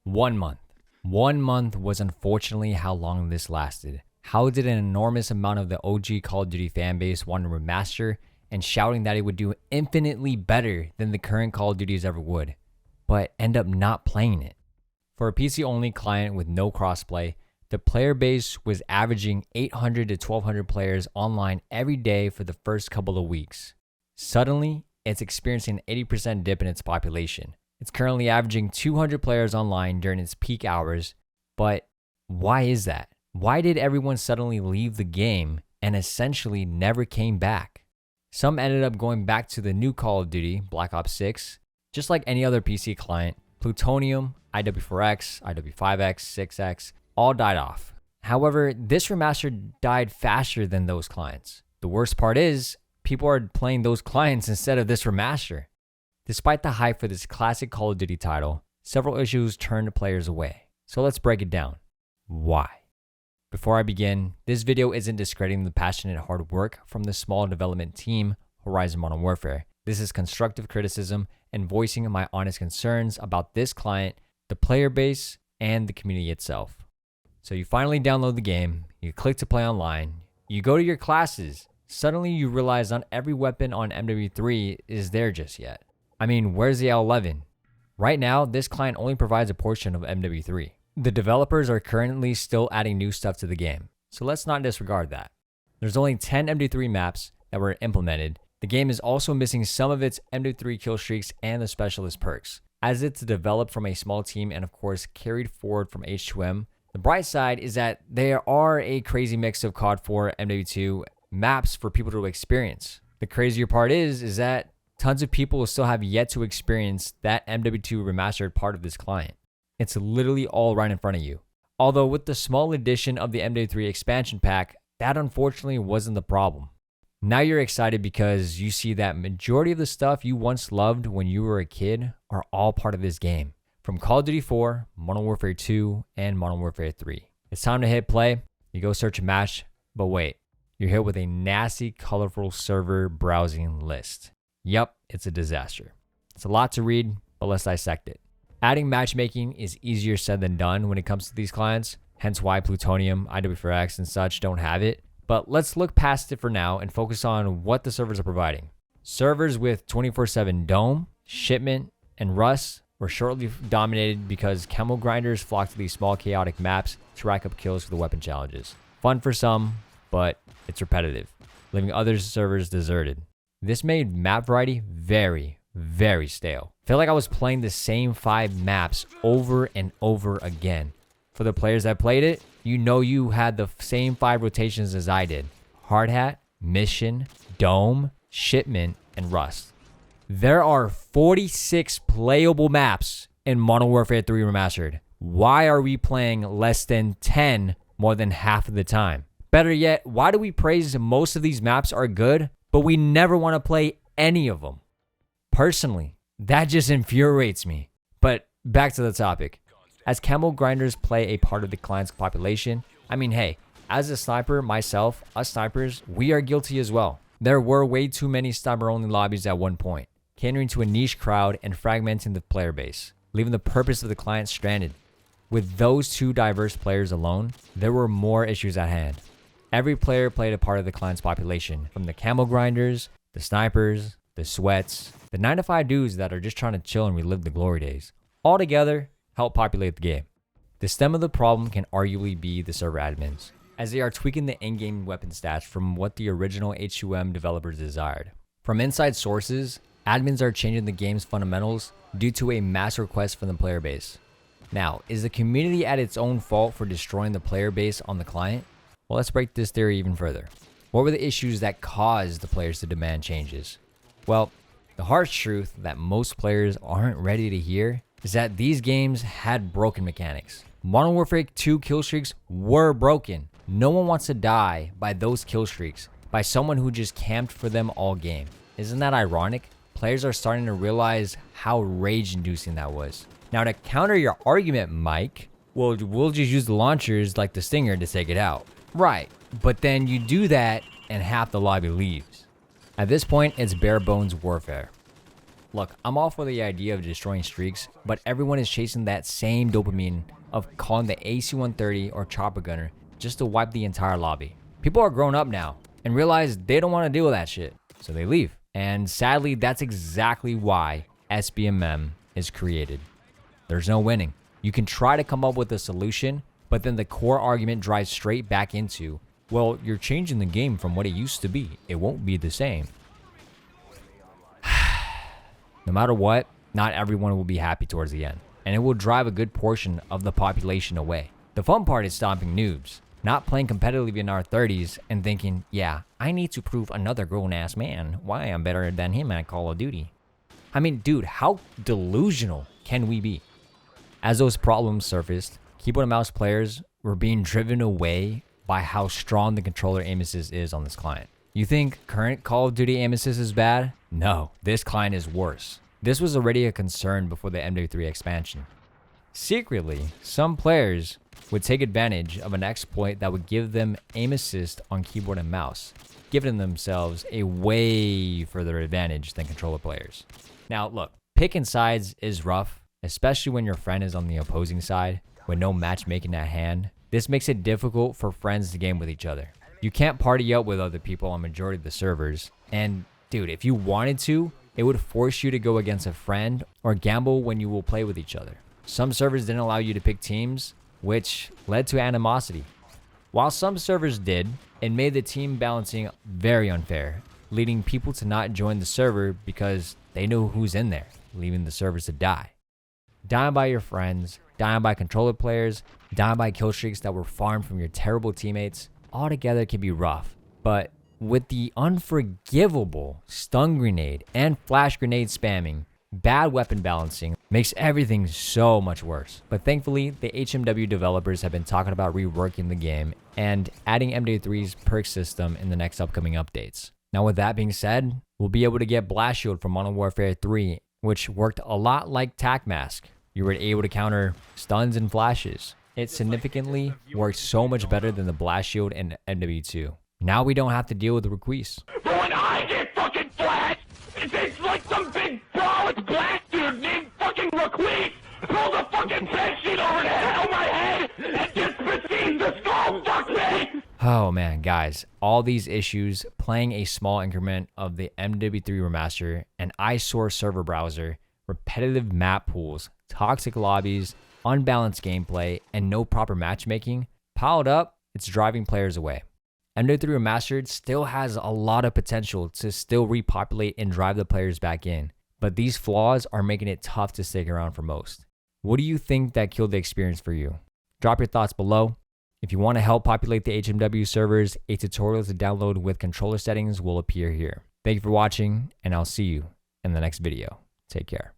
1 month. 1 month was unfortunately how long this lasted. How did an enormous amount of the OG Call of Duty fanbase want to remaster and shouting that it would do infinitely better than the current Call of Duties ever would, but end up not playing it? For a PC-only client with no crossplay, the player base was averaging 800 to 1200 players online every day for the first couple of weeks. Suddenly, it's experiencing an 80% dip in its population. It's currently averaging 200 players online during its peak hours, but why is that? Why did everyone suddenly leave the game and essentially never came back? Some ended up going back to the new Call of Duty, Black Ops 6. Just like any other PC client, Plutonium, IW4X, IW5X, 6X, all died off. However, this remaster died faster than those clients. The worst part is, people are playing those clients instead of this remaster. Despite the hype for this classic Call of Duty title, several issues turned players away. So let's break it down. Why? Before I begin, this video isn't discrediting the passionate hard work from the small development team, Horizon Modern Warfare. This is constructive criticism and voicing my honest concerns about this client, the player base, and the community itself. So you finally download the game, you click to play online, you go to your classes. Suddenly you realize not every weapon on MW3 is there just yet. I mean, where's the L11? Right now, this client only provides a portion of MW3. The developers are currently still adding new stuff to the game, so let's not disregard that. There's only 10 MW3 maps that were implemented. The game is also missing some of its MW3 kill streaks and the specialist perks. As it's developed from a small team and of course carried forward from H2M, the bright side is that there are a crazy mix of COD 4, MW2 maps for people to experience. The crazier part is that tons of people will still have yet to experience that MW2 remastered part of this client. It's literally all right in front of you. Although with the small addition of the MW3 expansion pack, that unfortunately wasn't the problem. Now you're excited because you see that majority of the stuff you once loved when you were a kid are all part of this game. From Call of Duty 4, Modern Warfare 2, and Modern Warfare 3. It's time to hit play, you go search a match, but wait, you're hit with a nasty, colorful server browsing list. Yep, it's a disaster. It's a lot to read, but let's dissect it. Adding matchmaking is easier said than done when it comes to these clients, hence why Plutonium, IW4X, and such don't have it. But let's look past it for now and focus on what the servers are providing. Servers with 24/7 Dome, Shipment, and Rust were shortly dominated because Camo grinders flocked to these small chaotic maps to rack up kills for the weapon challenges. Fun for some, but it's repetitive, leaving other servers deserted. This made map variety very stale. Felt like I was playing the same 5 maps over and over again. For the players that played it, you know you had the same 5 rotations as I did. Hard Hat, Mission, Dome, Shipment, and Rust. There are 46 playable maps in Modern Warfare 3 Remastered. Why are we playing less than 10 more than half of the time? Better yet, why do we praise most of these maps are good, but we never want to play any of them? Personally, that just infuriates me. But back to the topic. As Camo grinders play a part of the client's population, I mean, hey, as a sniper myself, us snipers, we are guilty as well. There were way too many sniper-only lobbies at one point, catering to a niche crowd and fragmenting the player base, leaving the purpose of the client stranded. With those 2 diverse players alone, there were more issues at hand. Every player played a part of the client's population, from the Camo grinders, the snipers, the sweats, the 9-to-5 dudes that are just trying to chill and relive the glory days. All together, help populate the game. The stem of the problem can arguably be the server admins, as they are tweaking the in-game weapon stats from what the original H2M developers desired. From inside sources, admins are changing the game's fundamentals due to a mass request from the player base. Now, is the community at its own fault for destroying the player base on the client? Well, let's break this theory even further. What were the issues that caused the players to demand changes? Well, the harsh truth that most players aren't ready to hear is that these games had broken mechanics. Modern Warfare 2 kill streaks were broken. No one wants to die by those kill streaks, by someone who just camped for them all game. Isn't that ironic? Players are starting to realize how rage-inducing that was. Now, to counter your argument, Mike, well, we'll just use the launchers like the Stinger to take it out. Right, but then you do that and half the lobby leaves. At this point, it's bare bones warfare. Look, I'm all for the idea of destroying streaks, but everyone is chasing that same dopamine of calling the AC-130 or chopper gunner just to wipe the entire lobby. People are grown up now and realize they don't want to deal with that shit, so they leave. And sadly, that's exactly why SBMM is created. There's no winning. You can try to come up with a solution, but then the core argument drives straight back into, well, you're changing the game from what it used to be. It won't be the same. No matter what, not everyone will be happy towards the end, and it will drive a good portion of the population away. The fun part is stomping noobs, not playing competitively in our 30s and thinking, yeah, I need to prove another grown-ass man why I'm better than him at Call of Duty. I mean, dude, how delusional can we be? As those problems surfaced, keyboard and mouse players were being driven away by how strong the controller aim assist is on this client. You think current Call of Duty aim assist is bad? No, this client is worse. This was already a concern before the MW3 expansion. Secretly, some players would take advantage of an exploit that would give them aim assist on keyboard and mouse, giving themselves a way further advantage than controller players. Now look, picking sides is rough, especially when your friend is on the opposing side with no matchmaking at hand. This makes it difficult for friends to game with each other. You can't party up with other people on majority of the servers, and dude, if you wanted to, it would force you to go against a friend or gamble when you will play with each other. Some servers didn't allow you to pick teams, which led to animosity. While some servers did, it made the team balancing very unfair, leading people to not join the server because they know who's in there, leaving the servers to die. Dying by your friends, dying by controller players, dying by kill streaks that were farmed from your terrible teammates, altogether can be rough. But with the unforgivable stun grenade and flash grenade spamming, bad weapon balancing makes everything so much worse. But thankfully, the HMW developers have been talking about reworking the game and adding MW3's perk system in the next upcoming updates. Now with that being said, we'll be able to get Blast Shield from Modern Warfare 3, which worked a lot like Tac Mask. You were able to counter stuns and flashes. It significantly worked so much better than the Blast Shield in MW2. Now we don't have to deal with the requests. But when I get fucking flashed, it's like some big brolic blast dude named fucking Requeese pulls a fucking bed sheet over the head of my head and just proceeds to skull fuck me! Oh man, guys, all these issues, playing a small increment of the MW3 Remaster, an SoaR server browser, repetitive map pools, toxic lobbies, unbalanced gameplay, and no proper matchmaking, piled up, it's driving players away. MW3 Remastered still has a lot of potential to still repopulate and drive the players back in, but these flaws are making it tough to stick around for most. What do you think that killed the experience for you? Drop your thoughts below. If you want to help populate the HMW servers, a tutorial to download with controller settings will appear here. Thank you for watching, and I'll see you in the next video. Take care.